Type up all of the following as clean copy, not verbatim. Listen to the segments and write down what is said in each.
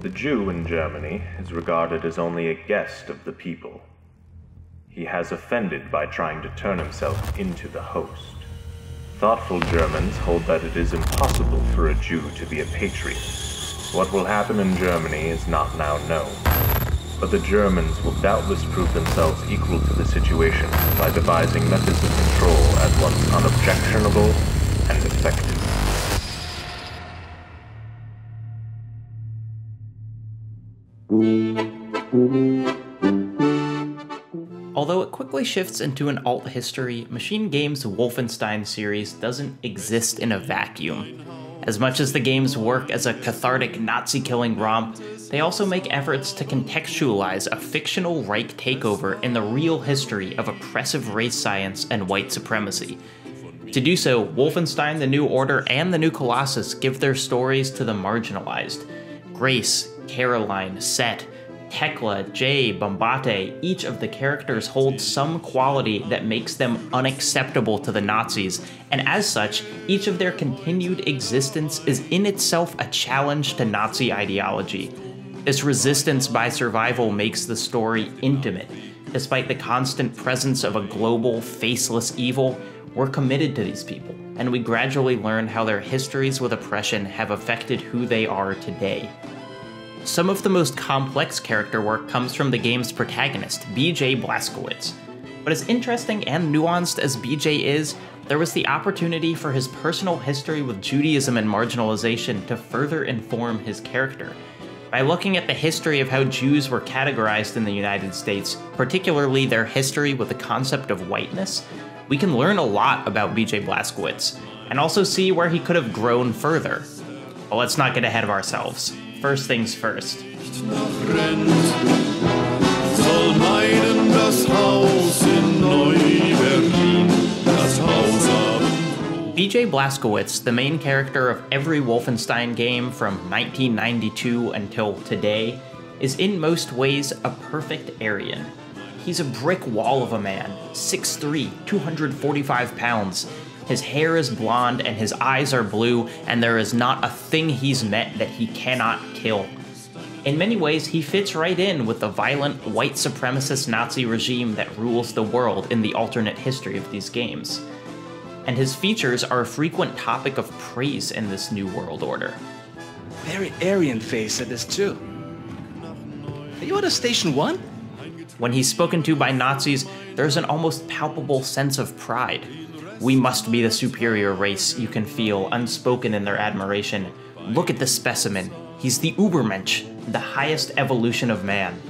The Jew in Germany is regarded as only a guest of the people. He has offended by trying to turn himself into the host. Thoughtful Germans hold that it is impossible for a Jew to be a patriot. What will happen in Germany is not now known, but the Germans will doubtless prove themselves equal to the situation by devising methods of control at once unobjectionable and effective. Although it quickly shifts into an alt history, Machine Games' Wolfenstein series doesn't exist in a vacuum. As much as the games work as a cathartic Nazi-killing romp, they also make efforts to contextualize a fictional Reich takeover in the real history of oppressive race science and white supremacy. To do so, Wolfenstein: The New Order and The New Colossus give their stories to the marginalized. Grace, Caroline, Set, Tekla, Jay, Bombate, each of the characters holds some quality that makes them unacceptable to the Nazis, and as such, each of their continued existence is in itself a challenge to Nazi ideology. This resistance by survival makes the story intimate. Despite the constant presence of a global, faceless evil, we're committed to these people, and we gradually learn how their histories with oppression have affected who they are today. Some of the most complex character work comes from the game's protagonist, BJ Blazkowicz. But as interesting and nuanced as BJ is, there was the opportunity for his personal history with Judaism and marginalization to further inform his character. By looking at the history of how Jews were categorized in the United States, particularly their history with the concept of whiteness, we can learn a lot about BJ Blazkowicz, and also see where he could have grown further. But let's not get ahead of ourselves. First things first. BJ Blazkowicz, the main character of every Wolfenstein game from 1992 until today, is in most ways a perfect Aryan. He's a brick wall of a man, 6'3", 245 pounds. His hair is blonde and his eyes are blue, and there is not a thing he's met that he cannot kill. In many ways, he fits right in with the violent, white supremacist Nazi regime that rules the world in the alternate history of these games. And his features are a frequent topic of praise in this new world order. Very Aryan face at this too. Are you out of Station 1? When he's spoken to by Nazis, there's an almost palpable sense of pride. We must be the superior race, you can feel, unspoken in their admiration. Look at this specimen. He's the Ubermensch, the highest evolution of man.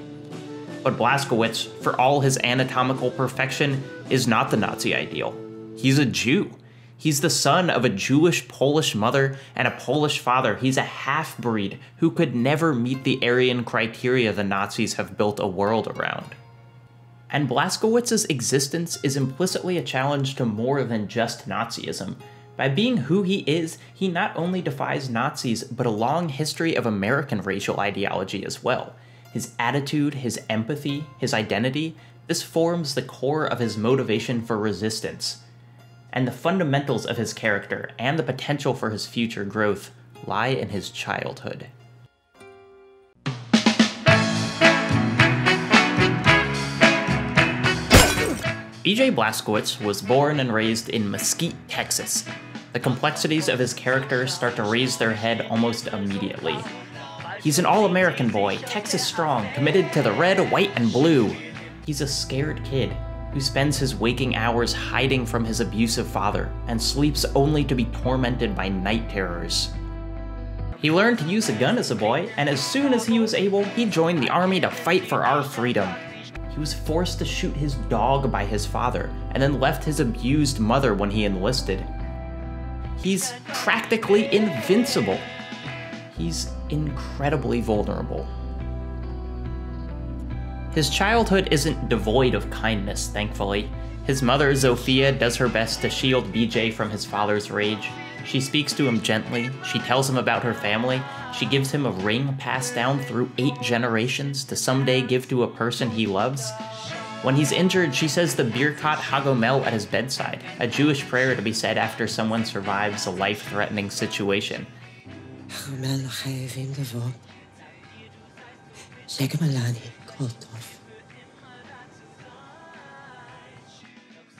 But Blazkowicz, for all his anatomical perfection, is not the Nazi ideal. He's a Jew. He's the son of a Jewish Polish mother and a Polish father. He's a half-breed who could never meet the Aryan criteria the Nazis have built a world around. And Blazkowicz's existence is implicitly a challenge to more than just Nazism. By being who he is, he not only defies Nazis, but a long history of American racial ideology as well. His attitude, his empathy, his identity, this forms the core of his motivation for resistance. And the fundamentals of his character and the potential for his future growth lie in his childhood. BJ Blazkowicz was born and raised in Mesquite, Texas. The complexities of his character start to raise their head almost immediately. He's an all-American boy, Texas strong, committed to the red, white, and blue. He's a scared kid who spends his waking hours hiding from his abusive father and sleeps only to be tormented by night terrors. He learned to use a gun as a boy, and as soon as he was able, he joined the army to fight for our freedom. He was forced to shoot his dog by his father, and then left his abused mother when he enlisted. He's practically invincible. He's incredibly vulnerable. His childhood isn't devoid of kindness, thankfully. His mother, Zofia, does her best to shield BJ from his father's rage. She speaks to him gently, she tells him about her family, she gives him a ring passed down through 8 generations to someday give to a person he loves. When he's injured, she says the Birkat Hagomel at his bedside, a Jewish prayer to be said after someone survives a life-threatening situation.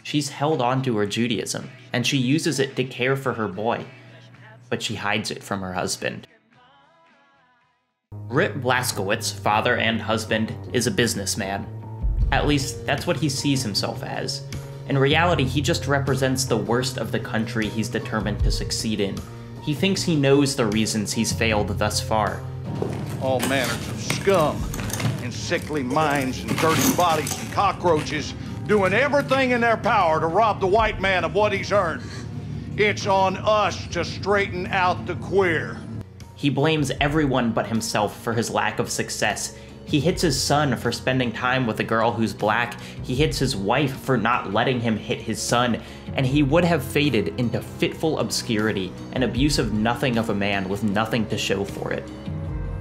She's held on to her Judaism, and she uses it to care for her boy, but she hides it from her husband. Rip Blazkowicz, father and husband, is a businessman. At least, that's what he sees himself as. In reality, he just represents the worst of the country he's determined to succeed in. He thinks he knows the reasons he's failed thus far. All manners of scum, and sickly minds, and dirty bodies, and cockroaches, doing everything in their power to rob the white man of what he's earned. It's on us to straighten out the queer. He blames everyone but himself for his lack of success. He hits his son for spending time with a girl who's black. He hits his wife for not letting him hit his son. And he would have faded into fitful obscurity, an abusive nothing of a man with nothing to show for it.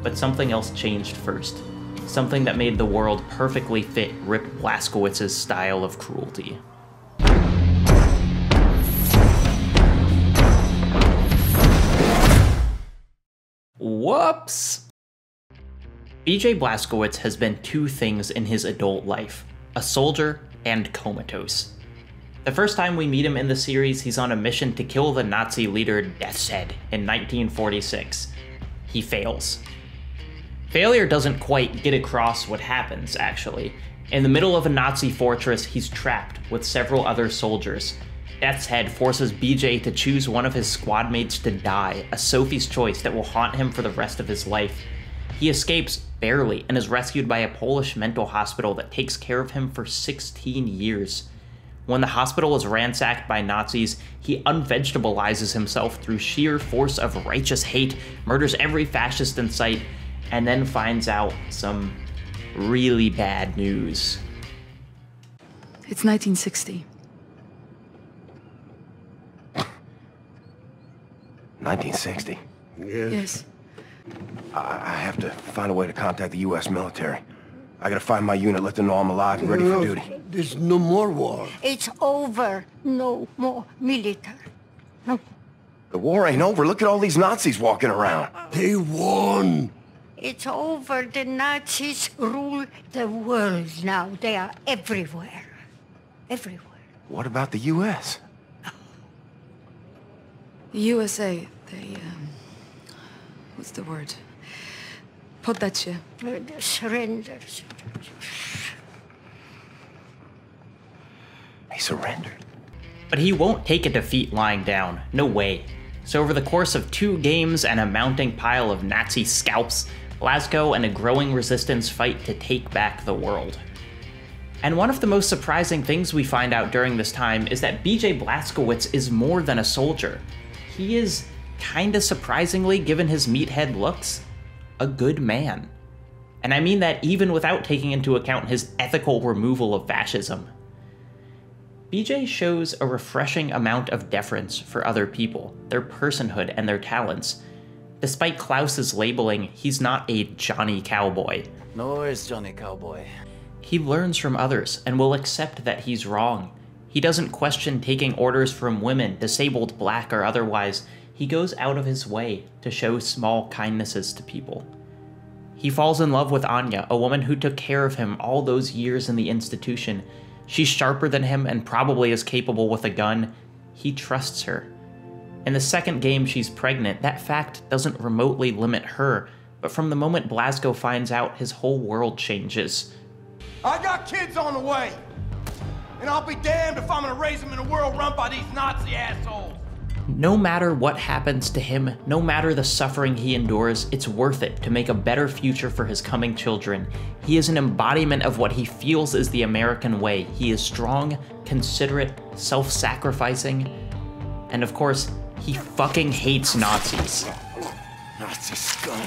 But something else changed first. Something that made the world perfectly fit Rip Blazkowicz's style of cruelty. Whoops! BJ Blazkowicz has been two things in his adult life: a soldier and comatose. The first time we meet him in the series, he's on a mission to kill the Nazi leader Death's Head in 1946. He fails. Failure doesn't quite get across what happens, actually. In the middle of a Nazi fortress, he's trapped with several other soldiers. Death's Head forces BJ to choose one of his squad mates to die, a Sophie's choice that will haunt him for the rest of his life. He escapes barely and is rescued by a Polish mental hospital that takes care of him for 16 years. When the hospital is ransacked by Nazis, he unvegetabilizes himself through sheer force of righteous hate, murders every fascist in sight, and then finds out some really bad news. It's 1960. 1960? Yes. I have to find a way to contact the U.S. military. I gotta find my unit, let them know I'm alive and ready for duty. There's no more war. It's over. No more military. No. The war ain't over. Look at all these Nazis walking around. They won. It's over. The Nazis rule the world now. They are everywhere. Everywhere. What about the U.S.? The USA, they, what's the word? Poddacie. Surrender. He surrendered. But he won't take a defeat lying down. No way. So over the course of 2 games and a mounting pile of Nazi scalps, Blazko and a growing resistance fight to take back the world. And one of the most surprising things we find out during this time is that BJ Blazkowicz is more than a soldier. He is, kinda surprisingly, given his meathead looks, a good man. And I mean that even without taking into account his ethical removal of fascism. BJ shows a refreshing amount of deference for other people, their personhood and their talents. Despite Klaus's labeling, he's not a Johnny Cowboy. No worries, Johnny Cowboy. He learns from others and will accept that he's wrong. He doesn't question taking orders from women, disabled, black, or otherwise. He goes out of his way to show small kindnesses to people. He falls in love with Anya, a woman who took care of him all those years in the institution. She's sharper than him and probably as capable with a gun. He trusts her. In the second game, she's pregnant. That fact doesn't remotely limit her, but from the moment Blazko finds out, his whole world changes. I got kids on the way, and I'll be damned if I'm gonna raise them in a world run by these Nazi assholes. No matter what happens to him, no matter the suffering he endures, it's worth it to make a better future for his coming children. He is an embodiment of what he feels is the American way. He is strong, considerate, self-sacrificing, and of course, he fucking hates Nazis. Nazi scum.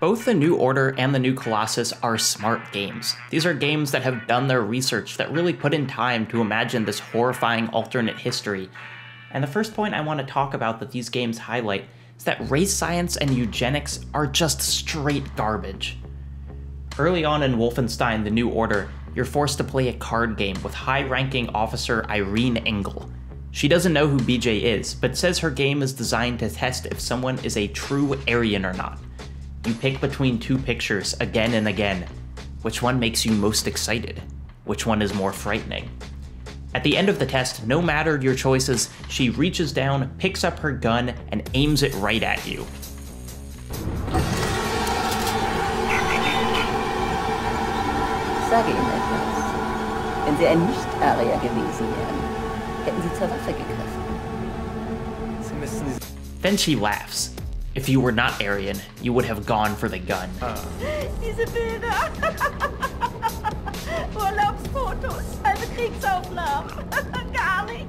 Both the New Order and the New Colossus are smart games. These are games that have done their research, that really put in time to imagine this horrifying alternate history. And the first point I want to talk about that these games highlight is that race science and eugenics are just straight garbage. Early on in Wolfenstein: The New Order, you're forced to play a card game with high-ranking officer Irene Engel. She doesn't know who BJ is, but says her game is designed to test if someone is a true Aryan or not. You pick between two pictures again and again. Which one makes you most excited? Which one is more frightening? At the end of the test, no matter your choices, she reaches down, picks up her gun, and aims it right at you. Sage Ihnen etwas. Wenn Sie ein Nicht-Arier gewesen wären, hätten Sie zur Waffe gegriffen. Then she laughs. If you were not Aryan, you would have gone for the gun. Diese Bilder! Urlaubsfotos, halbe Kriegsaufnahmen. Gar nicht.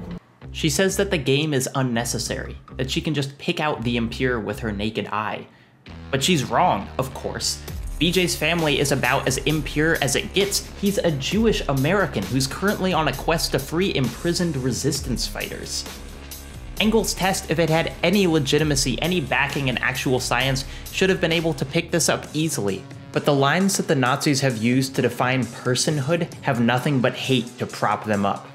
She says that the game is unnecessary, that she can just pick out the impure with her naked eye. But she's wrong, of course. BJ's family is about as impure as it gets. He's a Jewish American who's currently on a quest to free imprisoned resistance fighters. Engel's test, if it had any legitimacy, any backing in actual science, should have been able to pick this up easily. But the lines that the Nazis have used to define personhood have nothing but hate to prop them up.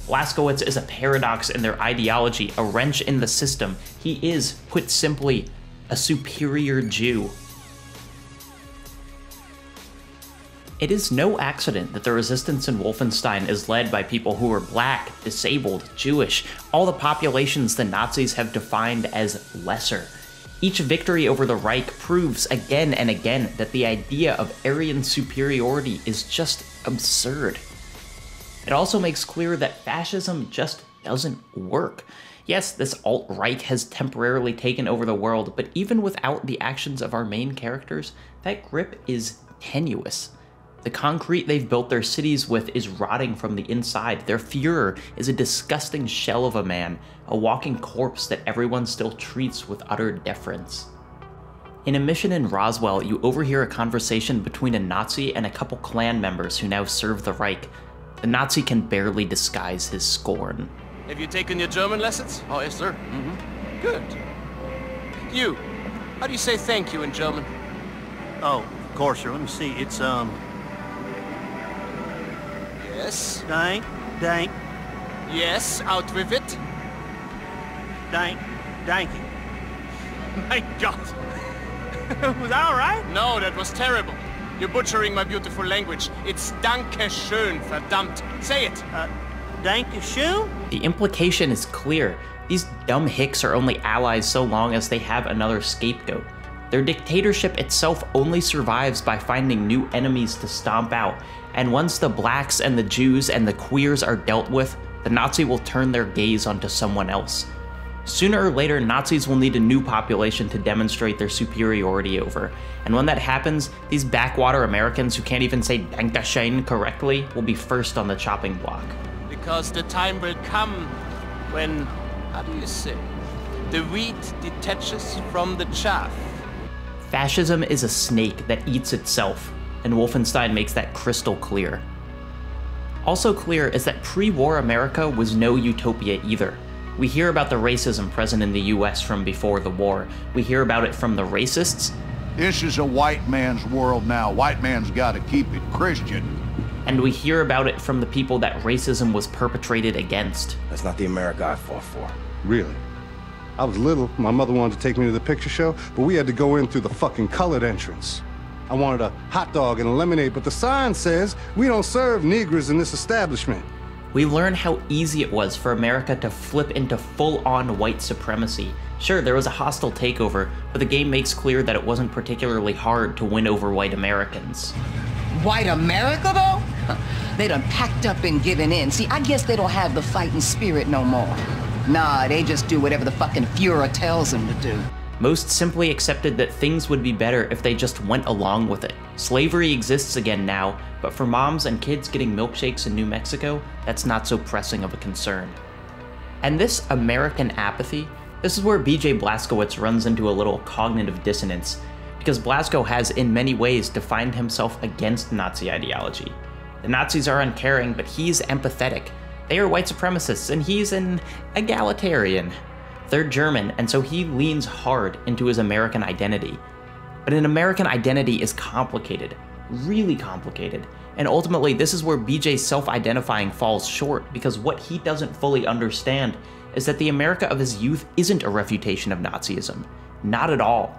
Blazkowicz is a paradox in their ideology, a wrench in the system. He is, put simply, a superior Jew. It is no accident that the resistance in Wolfenstein is led by people who are black, disabled, Jewish, all the populations the Nazis have defined as lesser. Each victory over the Reich proves again and again that the idea of Aryan superiority is just absurd. It also makes clear that fascism just doesn't work. Yes, this alt-right has temporarily taken over the world, but even without the actions of our main characters, that grip is tenuous. The concrete they've built their cities with is rotting from the inside. Their Führer is a disgusting shell of a man, a walking corpse that everyone still treats with utter deference. In a mission in Roswell, you overhear a conversation between a Nazi and a couple Klan members who now serve the Reich. The Nazi can barely disguise his scorn. Have you taken your German lessons? Oh, yes, sir. Good. You, how do you say thank you in German? Oh, of course, sir. Let me see. It's, Yes. Dank. Yes, out with it. Thank you. My God. Was that all right? No, that was terrible. You're butchering my beautiful language. It's Danke schön, verdammt. Say it. Danke schön? The implication is clear. These dumb hicks are only allies so long as they have another scapegoat. Their dictatorship itself only survives by finding new enemies to stomp out, and once the blacks and the Jews and the queers are dealt with, the Nazi will turn their gaze onto someone else. Sooner or later, Nazis will need a new population to demonstrate their superiority over, and when that happens, these backwater Americans who can't even say Dankeschön correctly will be first on the chopping block. Because the time will come when, how do you say, the wheat detaches from the chaff. Fascism is a snake that eats itself, and Wolfenstein makes that crystal clear. Also clear is that pre-war America was no utopia either. We hear about the racism present in the US from before the war. We hear about it from the racists. This is a white man's world now. White man's got to keep it Christian. And we hear about it from the people that racism was perpetrated against. That's not the America I fought for. Really? I was little, my mother wanted to take me to the picture show, but we had to go in through the fucking colored entrance. I wanted a hot dog and a lemonade, but the sign says we don't serve Negroes in this establishment. We learn how easy it was for America to flip into full-on white supremacy. Sure, there was a hostile takeover, but the game makes clear that it wasn't particularly hard to win over white Americans. White America, though? They done packed up and given in. See, I guess they don't have the fighting spirit no more. Nah, they just do whatever the fucking Führer tells them to do. Most simply accepted that things would be better if they just went along with it. Slavery exists again now, but for moms and kids getting milkshakes in New Mexico, that's not so pressing of a concern. And this American apathy, this is where BJ Blazkowicz runs into a little cognitive dissonance, because Blazko has in many ways defined himself against Nazi ideology. The Nazis are uncaring, but he's empathetic. They are white supremacists, and he's an egalitarian. They're German, and so he leans hard into his American identity. But an American identity is complicated, really complicated, and ultimately this is where BJ's self-identifying falls short, because what he doesn't fully understand is that the America of his youth isn't a refutation of Nazism. Not at all.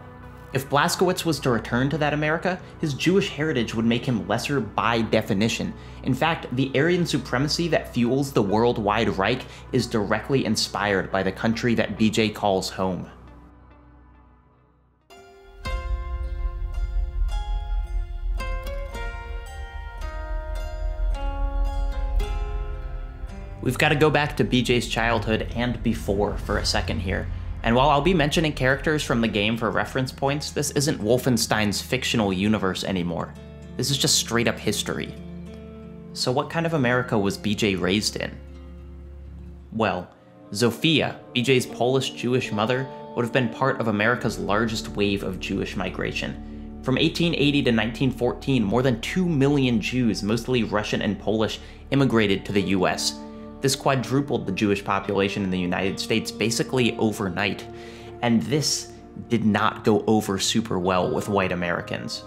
If Blazkowicz was to return to that America, his Jewish heritage would make him lesser by definition. In fact, the Aryan supremacy that fuels the worldwide Reich is directly inspired by the country that BJ calls home. We've got to go back to BJ's childhood and before for a second here. And while I'll be mentioning characters from the game for reference points, this isn't Wolfenstein's fictional universe anymore. This is just straight up history. So what kind of America was BJ raised in? Well, Zofia, BJ's Polish Jewish mother, would have been part of America's largest wave of Jewish migration. From 1880 to 1914, more than 2 million Jews, mostly Russian and Polish, immigrated to the US. This quadrupled the Jewish population in the United States basically overnight, and this did not go over super well with white Americans.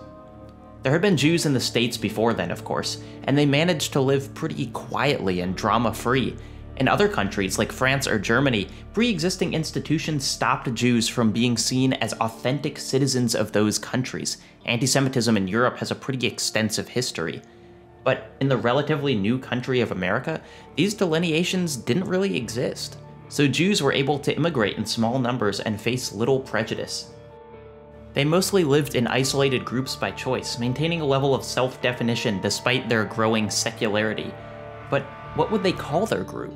There had been Jews in the States before then, of course, and they managed to live pretty quietly and drama-free. In other countries like France or Germany, pre-existing institutions stopped Jews from being seen as authentic citizens of those countries. Anti-Semitism in Europe has a pretty extensive history. But in the relatively new country of America, these delineations didn't really exist. So Jews were able to immigrate in small numbers and face little prejudice. They mostly lived in isolated groups by choice, maintaining a level of self-definition despite their growing secularity. But what would they call their group?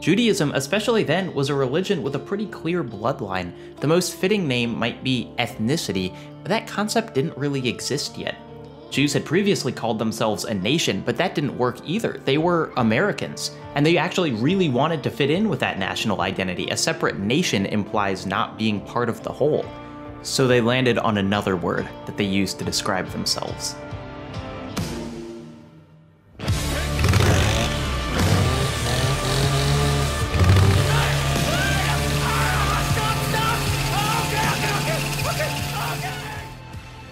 Judaism, especially then, was a religion with a pretty clear bloodline. The most fitting name might be ethnicity, but that concept didn't really exist yet. Jews had previously called themselves a nation, but that didn't work either. They were Americans, and they actually really wanted to fit in with that national identity. A separate nation implies not being part of the whole. So they landed on another word that they used to describe themselves.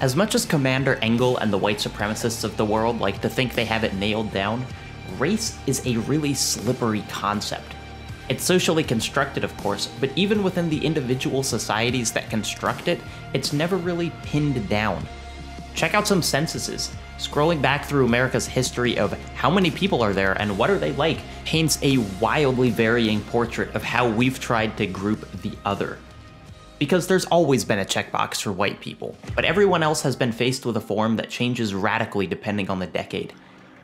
As much as Commander Engel and the white supremacists of the world like to think they have it nailed down, race is a really slippery concept. It's socially constructed, of course, but even within the individual societies that construct it, it's never really pinned down. Check out some censuses. Scrolling back through America's history of how many people are there and what are they like paints a wildly varying portrait of how we've tried to group the other. Because there's always been a checkbox for white people, but everyone else has been faced with a form that changes radically depending on the decade.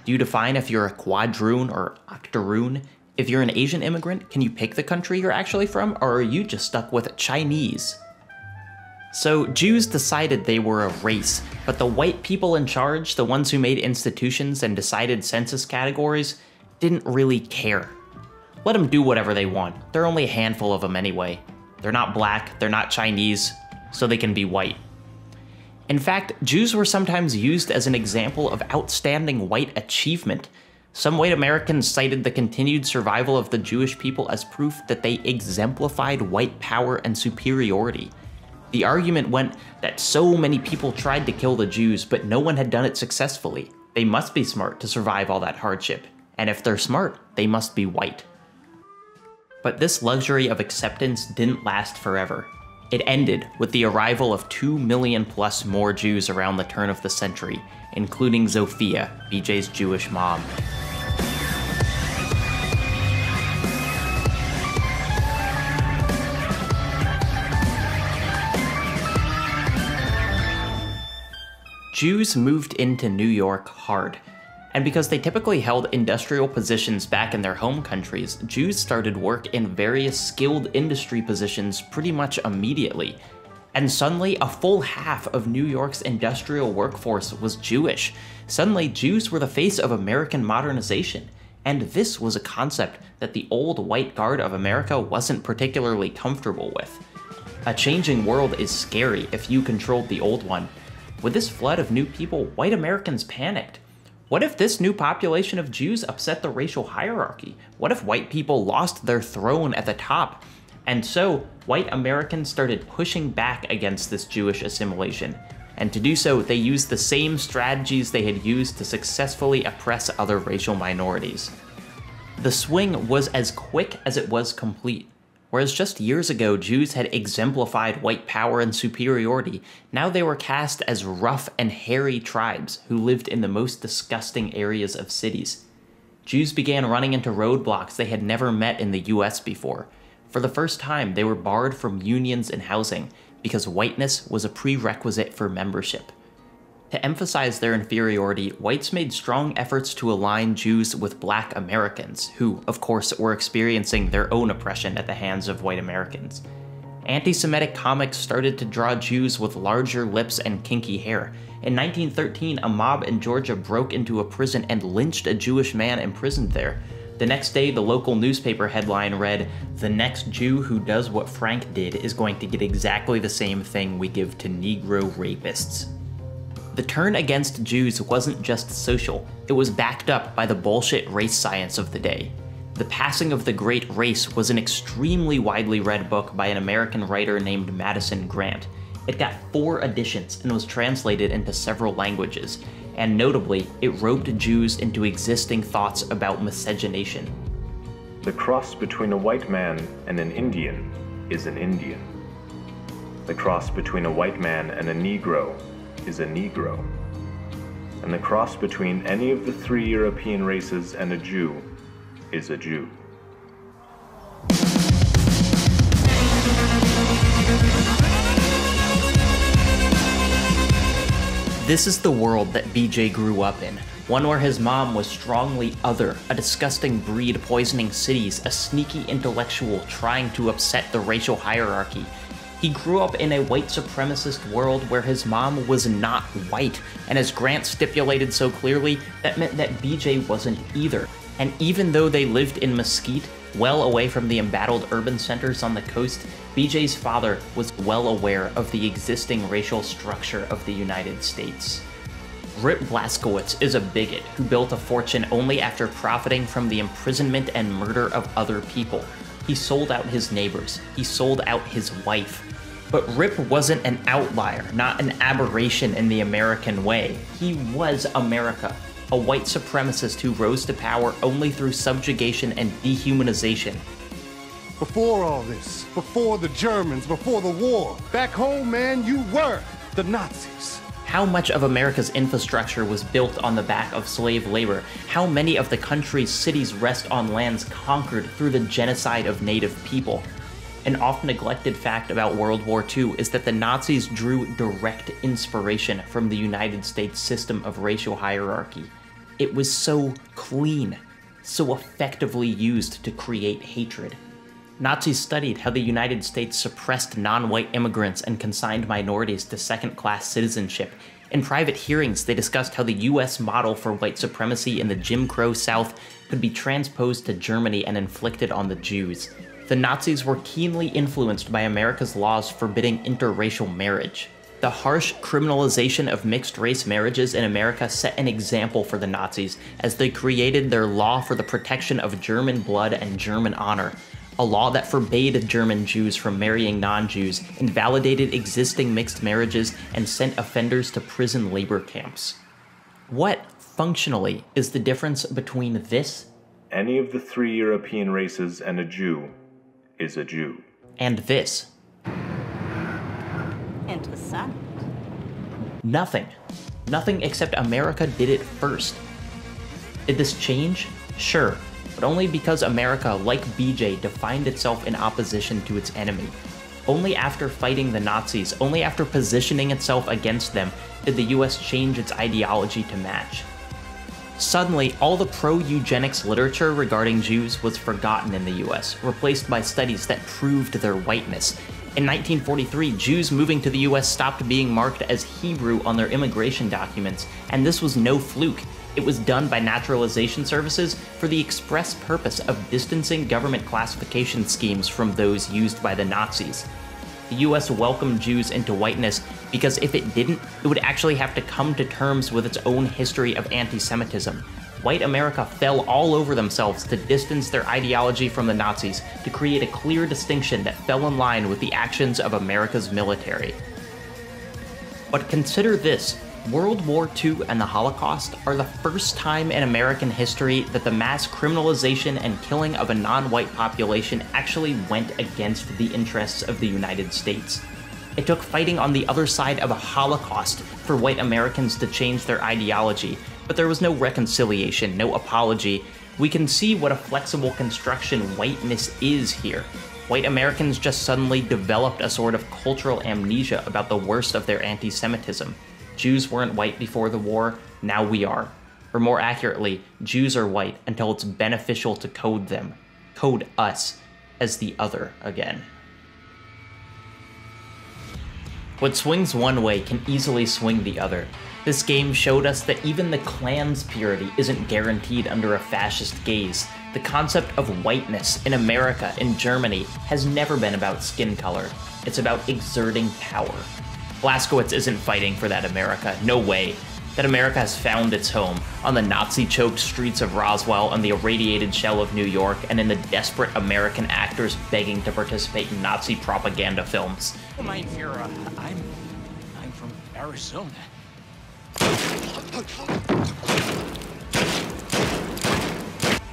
Do you define if you're a quadroon or octoroon? If you're an Asian immigrant, can you pick the country you're actually from, or are you just stuck with Chinese? So Jews decided they were a race, but the white people in charge, the ones who made institutions and decided census categories, didn't really care. Let them do whatever they want. There are only a handful of them anyway. They're not black, they're not Chinese, so they can be white. In fact, Jews were sometimes used as an example of outstanding white achievement. Some white Americans cited the continued survival of the Jewish people as proof that they exemplified white power and superiority. The argument went that so many people tried to kill the Jews, but no one had done it successfully. They must be smart to survive all that hardship, and if they're smart, they must be white. But this luxury of acceptance didn't last forever. It ended with the arrival of 2 million plus more Jews around the turn of the century, including Zofia, BJ's Jewish mom. Jews moved into New York hard. And because they typically held industrial positions back in their home countries, Jews started work in various skilled industry positions pretty much immediately. And suddenly, a full half of New York's industrial workforce was Jewish. Suddenly, Jews were the face of American modernization. And this was a concept that the old white guard of America wasn't particularly comfortable with. A changing world is scary if you controlled the old one. With this flood of new people, white Americans panicked. What if this new population of Jews upset the racial hierarchy? What if white people lost their throne at the top? And so, white Americans started pushing back against this Jewish assimilation. and to do so, they used the same strategies they had used to successfully oppress other racial minorities. The swing was as quick as it was complete. Whereas just years ago, Jews had exemplified white power and superiority, now they were cast as rough and hairy tribes who lived in the most disgusting areas of cities. Jews began running into roadblocks they had never met in the US before. For the first time, they were barred from unions and housing because whiteness was a prerequisite for membership. To emphasize their inferiority, whites made strong efforts to align Jews with Black Americans, who, of course, were experiencing their own oppression at the hands of white Americans. Anti-Semitic comics started to draw Jews with larger lips and kinky hair. In 1913, a mob in Georgia broke into a prison and lynched a Jewish man imprisoned there. The next day, the local newspaper headline read, "The next Jew who does what Frank did is going to get exactly the same thing we give to Negro rapists." The turn against Jews wasn't just social, it was backed up by the bullshit race science of the day. The Passing of the Great Race was an extremely widely read book by an American writer named Madison Grant. It got 4 editions and was translated into several languages, and notably, it roped Jews into existing thoughts about miscegenation. The cross between a white man and an Indian is an Indian. The cross between a white man and a Negro is a Negro. And the cross between any of the 3 European races and a Jew is a Jew. This is the world that BJ grew up in, one where his mom was strongly other, a disgusting breed poisoning cities, a sneaky intellectual trying to upset the racial hierarchy. He grew up in a white supremacist world where his mom was not white, and as Grant stipulated so clearly, that meant that BJ wasn't either. And even though they lived in Mesquite, well away from the embattled urban centers on the coast, BJ's father was well aware of the existing racial structure of the United States. Rip Blaskowitz is a bigot who built a fortune only after profiting from the imprisonment and murder of other people. He sold out his neighbors. He sold out his wife. But Rip wasn't an outlier, not an aberration in the American way. He was America, a white supremacist who rose to power only through subjugation and dehumanization. Before all this, before the Germans, before the war, back home, man, you were the Nazis. How much of America's infrastructure was built on the back of slave labor? How many of the country's cities rest on lands conquered through the genocide of native people? An oft neglected fact about World War II is that the Nazis drew direct inspiration from the United States system of racial hierarchy. It was so clean, so effectively used to create hatred. Nazis studied how the United States suppressed non-white immigrants and consigned minorities to second-class citizenship. In private hearings, they discussed how the US model for white supremacy in the Jim Crow South could be transposed to Germany and inflicted on the Jews. The Nazis were keenly influenced by America's laws forbidding interracial marriage. The harsh criminalization of mixed-race marriages in America set an example for the Nazis as they created their law for the protection of German blood and German honor, a law that forbade German Jews from marrying non-Jews, invalidated existing mixed marriages, and sent offenders to prison labor camps. What, functionally, is the difference between this? Any of the 3 European races and a Jew is a Jew. And this? Interessant. Nothing. Nothing except America did it first. Did this change? Sure, but only because America, like BJ, defined itself in opposition to its enemy. Only after fighting the Nazis, only after positioning itself against them, did the US change its ideology to match. Suddenly, all the pro-eugenics literature regarding Jews was forgotten in the US, replaced by studies that proved their whiteness. In 1943, Jews moving to the US stopped being marked as Hebrew on their immigration documents, and this was no fluke. It was done by naturalization services for the express purpose of distancing government classification schemes from those used by the Nazis. The US welcomed Jews into whiteness because if it didn't, it would actually have to come to terms with its own history of anti-Semitism. White America fell all over themselves to distance their ideology from the Nazis, to create a clear distinction that fell in line with the actions of America's military. But consider this, World War II and the Holocaust are the first time in American history that the mass criminalization and killing of a non-white population actually went against the interests of the United States. It took fighting on the other side of a Holocaust for white Americans to change their ideology, but there was no reconciliation, no apology. We can see what a flexible construction whiteness is here. White Americans just suddenly developed a sort of cultural amnesia about the worst of their anti-Semitism. Jews weren't white before the war, now we are. Or more accurately, Jews are white until it's beneficial to code them, code us, as the other again. What swings one way can easily swing the other. This game showed us that even the Klan's purity isn't guaranteed under a fascist gaze. The concept of whiteness in America, in Germany, has never been about skin color. It's about exerting power. Blazkowicz isn't fighting for that America, no way. That America has found its home on the Nazi-choked streets of Roswell, on the irradiated shell of New York, and in the desperate American actors begging to participate in Nazi propaganda films. Mein Führer, I'm from Arizona.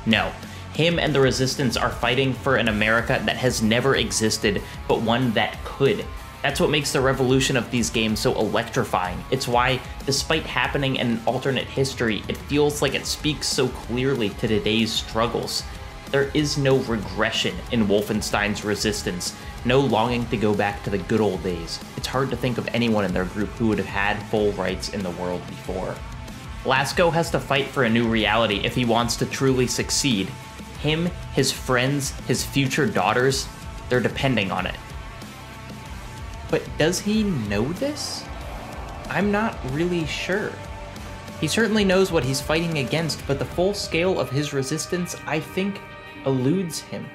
No, him and the resistance are fighting for an America that has never existed, but one that could. That's what makes the revolution of these games so electrifying. It's why, despite happening in an alternate history, it feels like it speaks so clearly to today's struggles. There is no regression in Wolfenstein's resistance, no longing to go back to the good old days. It's hard to think of anyone in their group who would have had full rights in the world before. Blazko has to fight for a new reality if he wants to truly succeed. Him, his friends, his future daughters, they're depending on it. But does he know this? I'm not really sure. He certainly knows what he's fighting against, but the full scale of his resistance, I think, eludes him.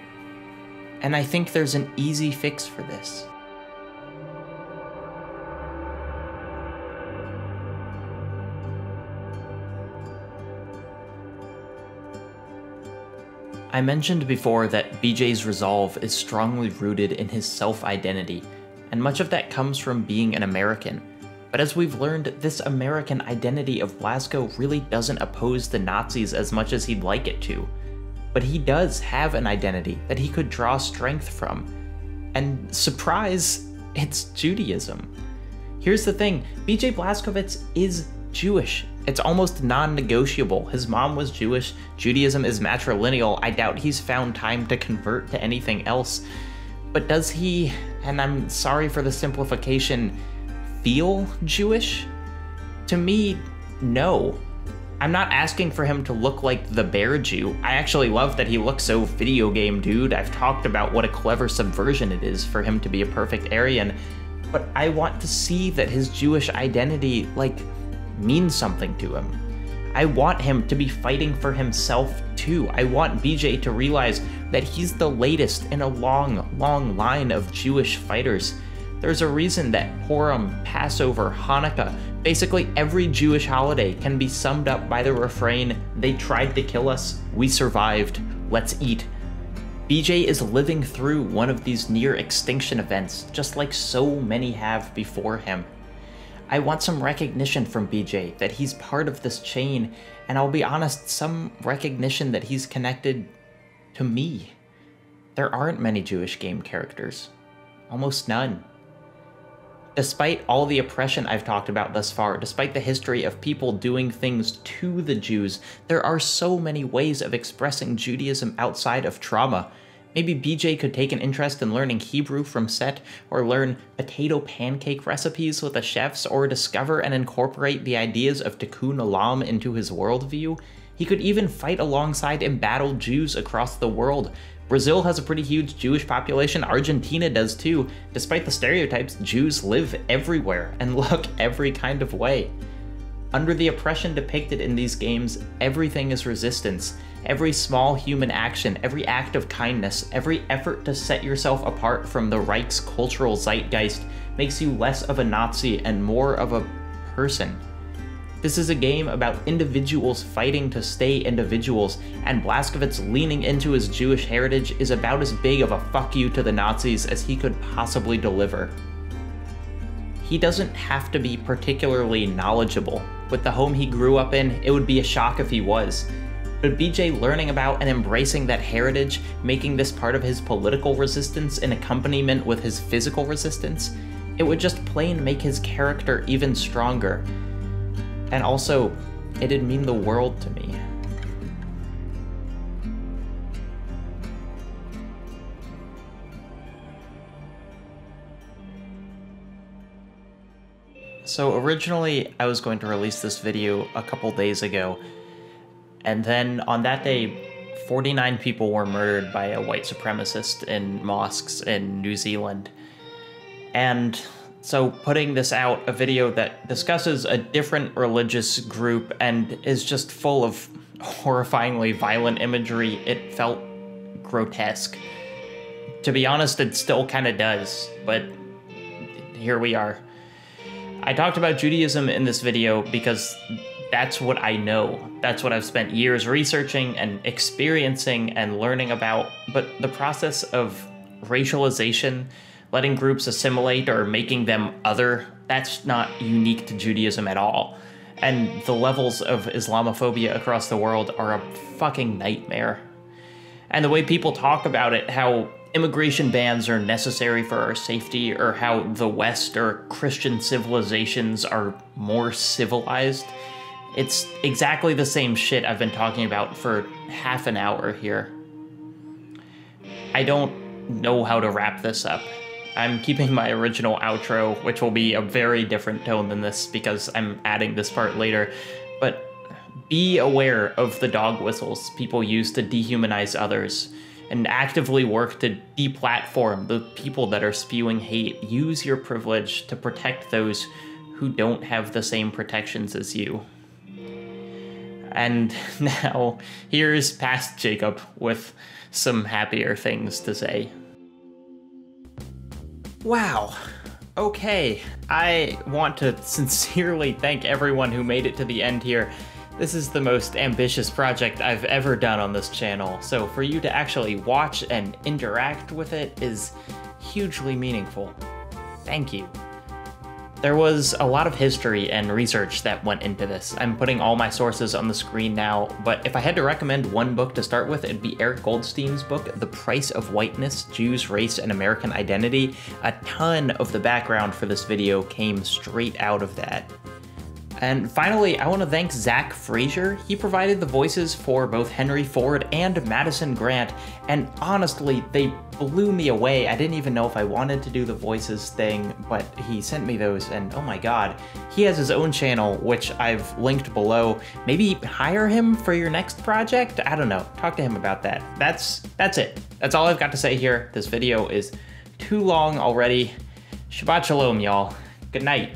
And I think there's an easy fix for this. I mentioned before that BJ's resolve is strongly rooted in his self-identity, and much of that comes from being an American. But as we've learned, this American identity of Blazko really doesn't oppose the Nazis as much as he'd like it to. But he does have an identity that he could draw strength from. And surprise, it's Judaism. Here's the thing, BJ Blazkowicz is Jewish. It's almost non-negotiable. His mom was Jewish, Judaism is matrilineal. I doubt he's found time to convert to anything else. But does he, and I'm sorry for the simplification, feel Jewish? To me, no. I'm not asking for him to look like the Bear Jew. I actually love that he looks so video game dude. I've talked about what a clever subversion it is for him to be a perfect Aryan, but I want to see that his Jewish identity, means something to him. I want him to be fighting for himself too. I want BJ to realize that he's the latest in a long, long line of Jewish fighters. There's a reason that Purim, Passover, Hanukkah, basically every Jewish holiday can be summed up by the refrain, "They tried to kill us, we survived, let's eat." BJ is living through one of these near extinction events, just like so many have before him. I want some recognition from BJ that he's part of this chain, and I'll be honest, some recognition that he's connected to me. There aren't many Jewish game characters. Almost none. Despite all the oppression I've talked about thus far, despite the history of people doing things to the Jews, there are so many ways of expressing Judaism outside of trauma. Maybe BJ could take an interest in learning Hebrew from Set, or learn potato pancake recipes with the chefs, or discover and incorporate the ideas of Tikkun Olam into his worldview. He could even fight alongside embattled Jews across the world. Brazil has a pretty huge Jewish population, Argentina does too. Despite the stereotypes, Jews live everywhere and look every kind of way. Under the oppression depicted in these games, everything is resistance. Every small human action, every act of kindness, every effort to set yourself apart from the Reich's cultural zeitgeist makes you less of a Nazi and more of a person. This is a game about individuals fighting to stay individuals, and Blazkowicz leaning into his Jewish heritage is about as big of a fuck you to the Nazis as he could possibly deliver. he doesn't have to be particularly knowledgeable. With the home he grew up in, it would be a shock if he was. But BJ learning about and embracing that heritage, making this part of his political resistance in accompaniment with his physical resistance, it would just plain make his character even stronger. And also, it'd mean the world to me. So originally, I was going to release this video a couple days ago, and then on that day, 49 people were murdered by a white supremacist in mosques in New Zealand. And so putting this out, a video that discusses a different religious group and is just full of horrifyingly violent imagery, it felt grotesque. To be honest, it still kind of does, but here we are. I talked about Judaism in this video because that's what I know. That's what I've spent years researching and experiencing and learning about. But the process of racialization, letting groups assimilate or making them other, that's not unique to Judaism at all. And the levels of Islamophobia across the world are a fucking nightmare. And the way people talk about it, how immigration bans are necessary for our safety, or how the West or Christian civilizations are more civilized, it's exactly the same shit I've been talking about for half an hour here. I don't know how to wrap this up. I'm keeping my original outro, which will be a very different tone than this because I'm adding this part later, but be aware of the dog whistles people use to dehumanize others, and actively work to deplatform the people that are spewing hate. Use your privilege to protect those who don't have the same protections as you. And now, here's past Jacob with some happier things to say. Wow. Okay, I want to sincerely thank everyone who made it to the end here. This is the most ambitious project I've ever done on this channel, so for you to actually watch and interact with it is hugely meaningful. Thank you. There was a lot of history and research that went into this. I'm putting all my sources on the screen now, but if I had to recommend one book to start with, it'd be Eric Goldstein's book, The Price of Whiteness, Jews, Race, and American Identity. A ton of the background for this video came straight out of that. And finally, I want to thank Zach Frazier. He provided the voices for both Henry Ford and Madison Grant, and honestly, they blew me away. I didn't even know if I wanted to do the voices thing, but he sent me those, and oh my god. He has his own channel, which I've linked below. Maybe hire him for your next project? I don't know. Talk to him about that. That's it. That's all I've got to say here. This video is too long already. Shabbat shalom, y'all. Good night.